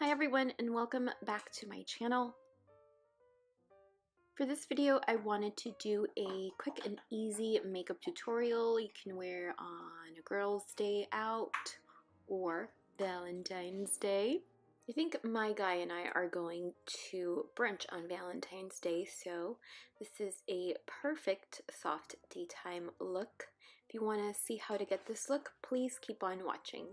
Hi everyone and welcome back to my channel. For this video I wanted to do a quick and easy makeup tutorial you can wear on a girl's day out or Valentine's Day. I think my guy and I are going to brunch on Valentine's Day, so this is a perfect soft daytime look. If you want to see how to get this look, please keep on watching.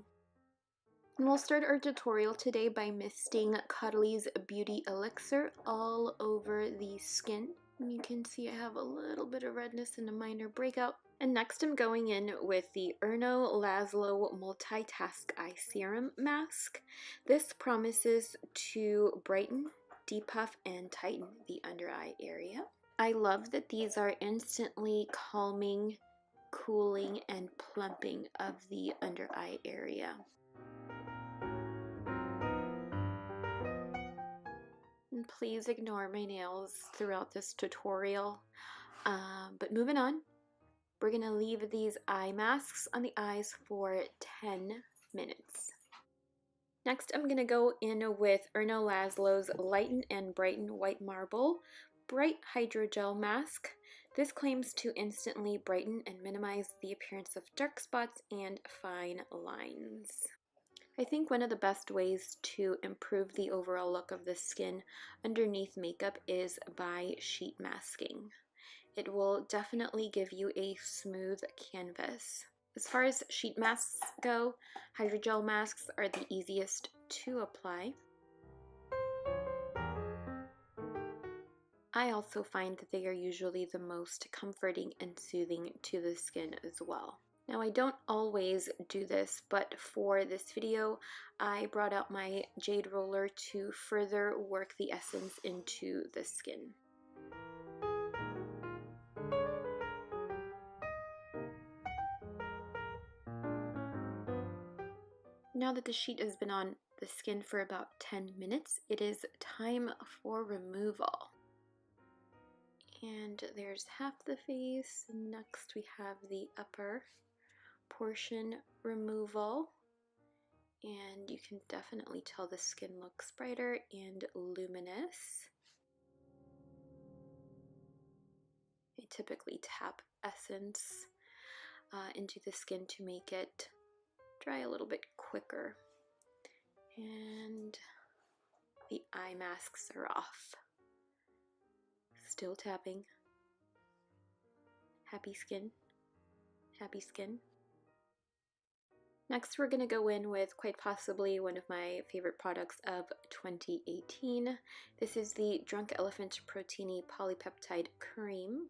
And we'll start our tutorial today by misting Cuddly's Beauty Elixir all over the skin. And you can see I have a little bit of redness and a minor breakout. And next I'm going in with the Erno Laszlo Multitask Eye Serum Mask. This promises to brighten, depuff, and tighten the under eye area. I love that these are instantly calming, cooling, and plumping of the under eye area. And please ignore my nails throughout this tutorial. But moving on, we're going to leave these eye masks on the eyes for 10 minutes. Next, I'm going to go in with Erno Laszlo's Lighten and Brighten White Marble Bright Hydrogel Mask. This claims to instantly brighten and minimize the appearance of dark spots and fine lines. I think one of the best ways to improve the overall look of the skin underneath makeup is by sheet masking. It will definitely give you a smooth canvas. As far as sheet masks go, hydrogel masks are the easiest to apply. I also find that they are usually the most comforting and soothing to the skin as well. Now I don't always do this, but for this video I brought out my jade roller to further work the essence into the skin. Now that the sheet has been on the skin for about 10 minutes, it is time for removal. And there's half the face. Next we have the upper portion removal, and you can definitely tell the skin looks brighter and luminous. I typically tap essence into the skin to make it dry a little bit quicker. And the eye masks are off. Still tapping. Happy skin. Happy skin. Next, we're going to go in with quite possibly one of my favorite products of 2018. This is the Drunk Elephant Proteini Polypeptide Cream.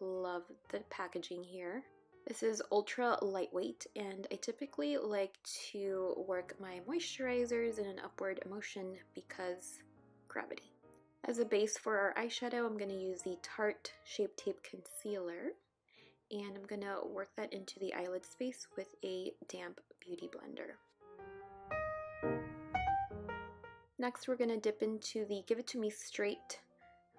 Love the packaging here. This is ultra lightweight, and I typically like to work my moisturizers in an upward motion because gravity. As a base for our eyeshadow, I'm going to use the Tarte Shape Tape Concealer. And I'm going to work that into the eyelid space with a damp beauty blender. Next, we're going to dip into the Give It To Me Straight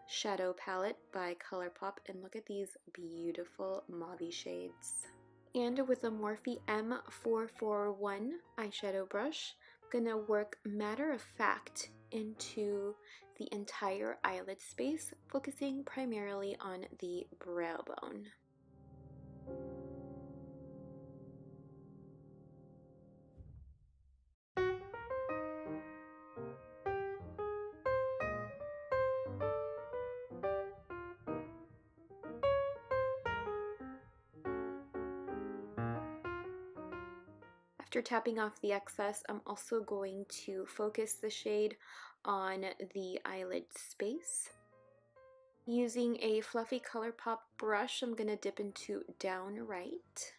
shadow palette by ColourPop, and look at these beautiful mauve shades. And with a Morphe M441 eyeshadow brush, I'm going to work Matter of Fact into the entire eyelid space, focusing primarily on the brow bone. After tapping off the excess, I'm also going to focus the shade on the eyelid space. Using a fluffy ColourPop brush, I'm going to dip into Down Right.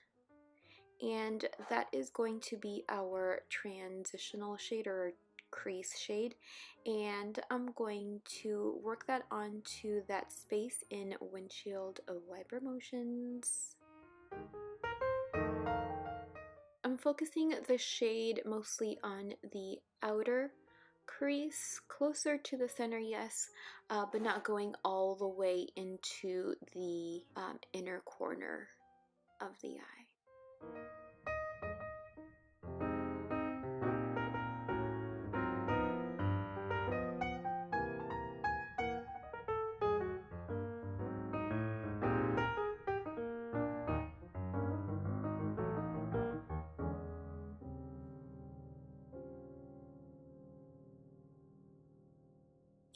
And that is going to be our transitional shade or crease shade. And I'm going to work that onto that space in windshield wiper motions. I'm focusing the shade mostly on the outer crease, closer to the center, yes, but not going all the way into the inner corner of the eye.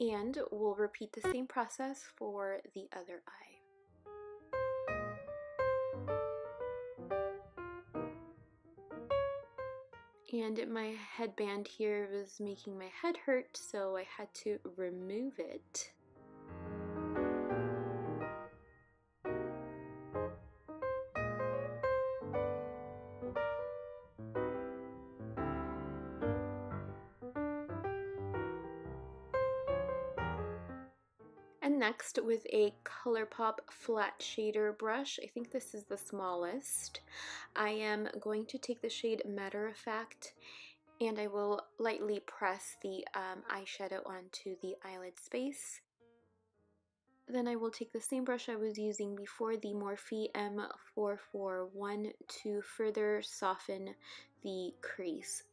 And we'll repeat the same process for the other eye. And my headband here was making my head hurt, so I had to remove it. And next, with a ColourPop flat shader brush, I think this is the smallest, I am going to take the shade Matter of Fact, and I will lightly press the eyeshadow onto the eyelid space. Then I will take the same brush I was using before, the Morphe M441, to further soften the crease.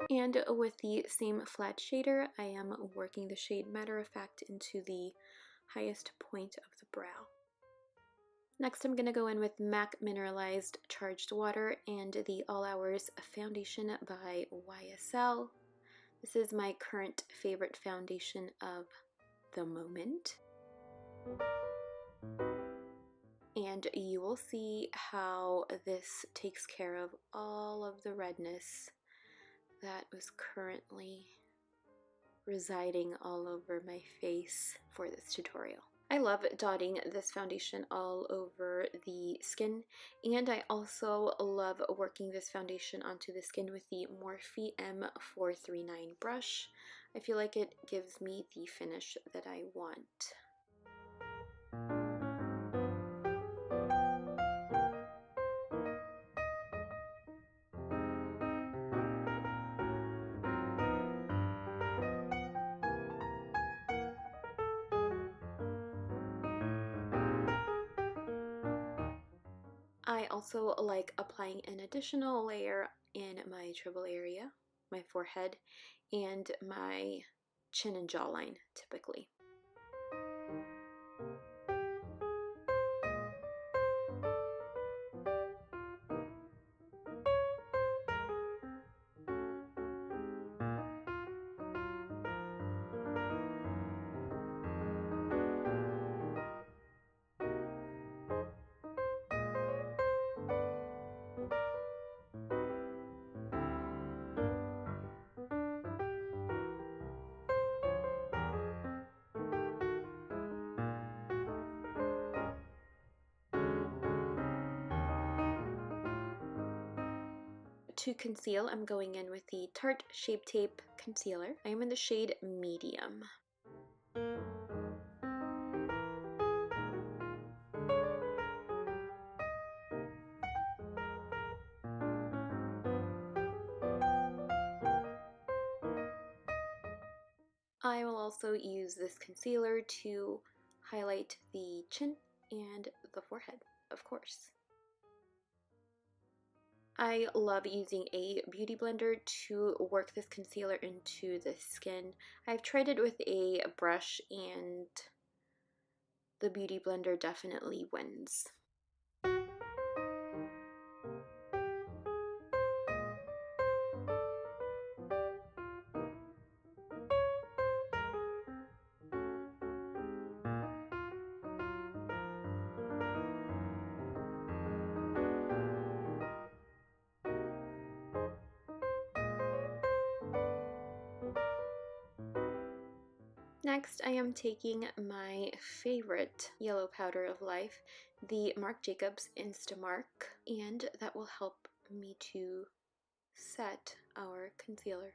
And with the same flat shader, I am working the shade Matter of Fact into the highest point of the brow. Next, I'm going to go in with MAC Mineralized Charged Water and the All Hours Foundation by YSL. This is my current favorite foundation of the moment. And you will see how this takes care of all of the redness that was currently residing all over my face for this tutorial. I love dotting this foundation all over the skin, and I also love working this foundation onto the skin with the Morphe M439 brush. I feel like it gives me the finish that I want. I also like applying an additional layer in my treble area, my forehead, and my chin and jawline typically. To conceal, I'm going in with the Tarte Shape Tape Concealer. I am in the shade Medium. I will also use this concealer to highlight the chin and the forehead, of course. I love using a beauty blender to work this concealer into the skin. I've tried it with a brush and the beauty blender definitely wins. Next, I am taking my favorite yellow powder of life, the Marc Jacobs Instamark, and that will help me to set our concealer.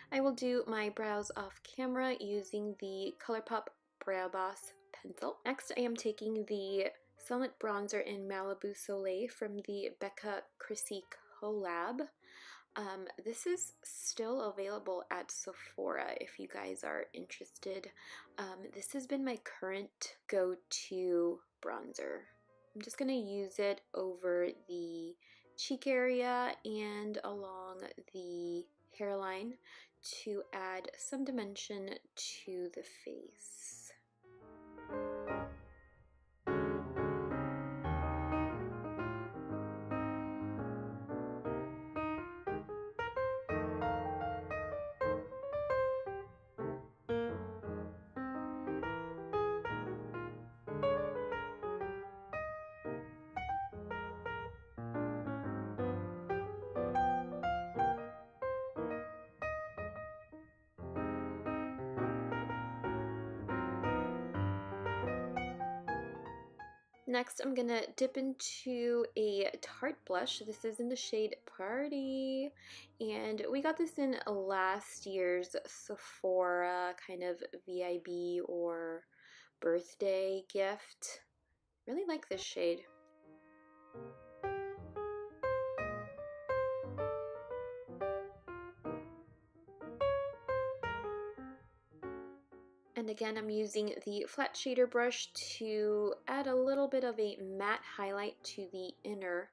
I will do my brows off camera using the ColourPop Brow Boss pencil. Next, I am taking the Summit Bronzer in Malibu Soleil from the Becca Chrissy collab. This is still available at Sephora if you guys are interested. This has been my current go-to bronzer. I'm just going to use it over the cheek area and along the hairline to add some dimension to the face. Next, I'm gonna dip into a Tarte blush. This is in the shade Party, and we got this in last year's Sephora kind of VIB or birthday gift. Really like this shade. And again, I'm using the flat shader brush to add a little bit of a matte highlight to the inner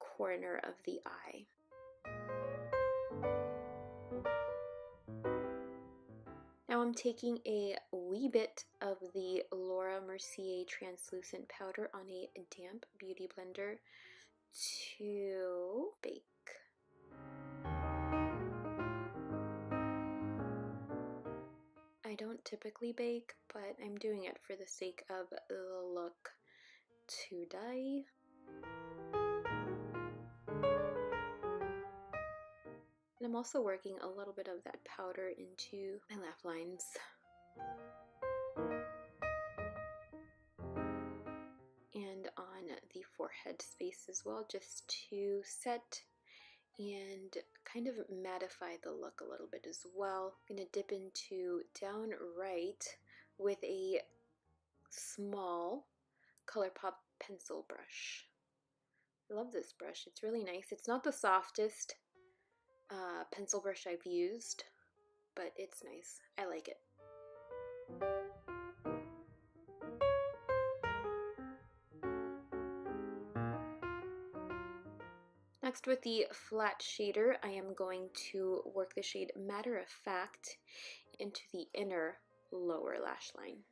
corner of the eye. Now I'm taking a wee bit of the Laura Mercier translucent powder on a damp beauty blender to bake. I don't typically bake, but I'm doing it for the sake of the look today. And I'm also working a little bit of that powder into my laugh lines. And on the forehead space as well, just to set and kind of mattify the look a little bit as well. I'm going to dip into down right with a small ColourPop pencil brush. I love this brush. It's really nice. It's not the softest pencil brush I've used, but it's nice. I like it. Next, with the flat shader, I am going to work the shade Matter of Fact into the inner lower lash line.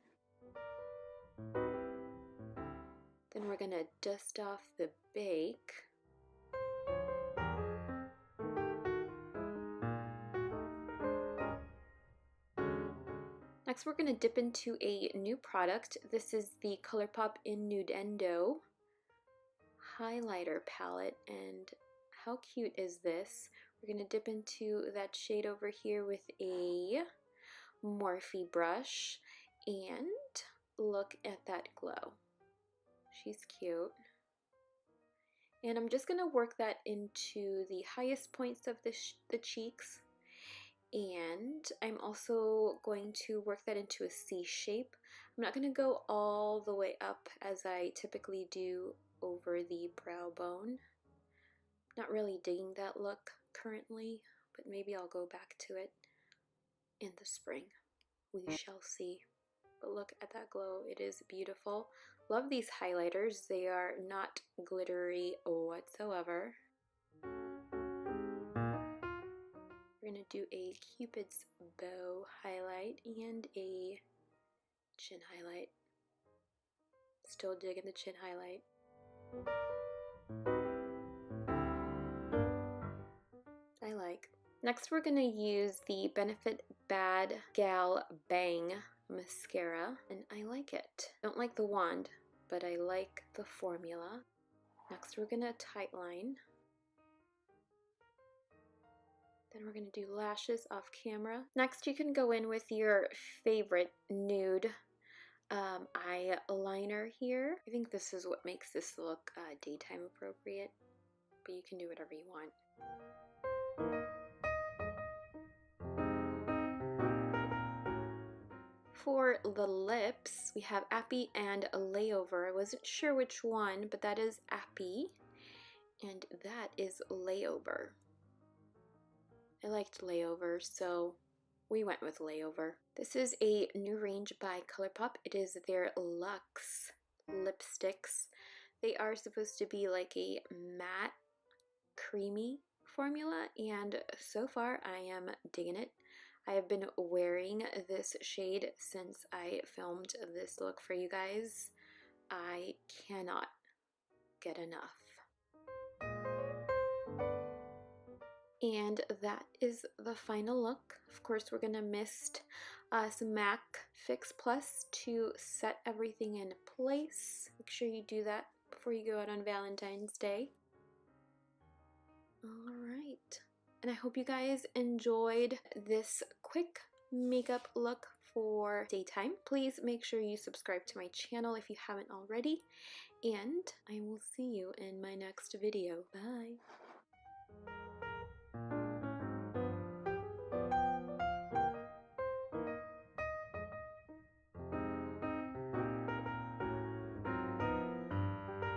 Then we're going to dust off the bake. Next, we're going to dip into a new product. This is the ColourPop Innuendo highlighter palette, and how cute is this? We're going to dip into that shade over here with a Morphe brush and look at that glow. She's cute. And I'm just going to work that into the highest points of the cheeks. And I'm also going to work that into a C shape. I'm not going to go all the way up as I typically do over the brow bone. Not really digging that look currently, but maybe I'll go back to it in the spring. We shall see. But look at that glow. It is beautiful. Love these highlighters. They are not glittery whatsoever. We're going to do a Cupid's bow highlight and a chin highlight. Still digging the chin highlight. I like. Next, we're going to use the Benefit Bad Gal Bang mascara, and I like it. Don't like the wand, but I like the formula. Next, we're going to tightline. Then we're going to do lashes off camera. Next, you can go in with your favorite nude eyeliner here. I think this is what makes this look daytime appropriate, but you can do whatever you want. For the lips, we have Appy and Layover. I wasn't sure which one, but that is Appy, and that is Layover. I liked Layover, so we went with Layover. This is a new range by ColourPop. It is their Luxe lipsticks. They are supposed to be like a matte, creamy formula, and so far I am digging it. I have been wearing this shade since I filmed this look for you guys. I cannot get enough. And that is the final look. Of course, we're gonna mist some MAC Fix Plus to set everything in place. Make sure you do that before you go out on Valentine's Day. All right, and I hope you guys enjoyed this quick makeup look for daytime. Please make sure you subscribe to my channel if you haven't already, and I will see you in my next video. Bye.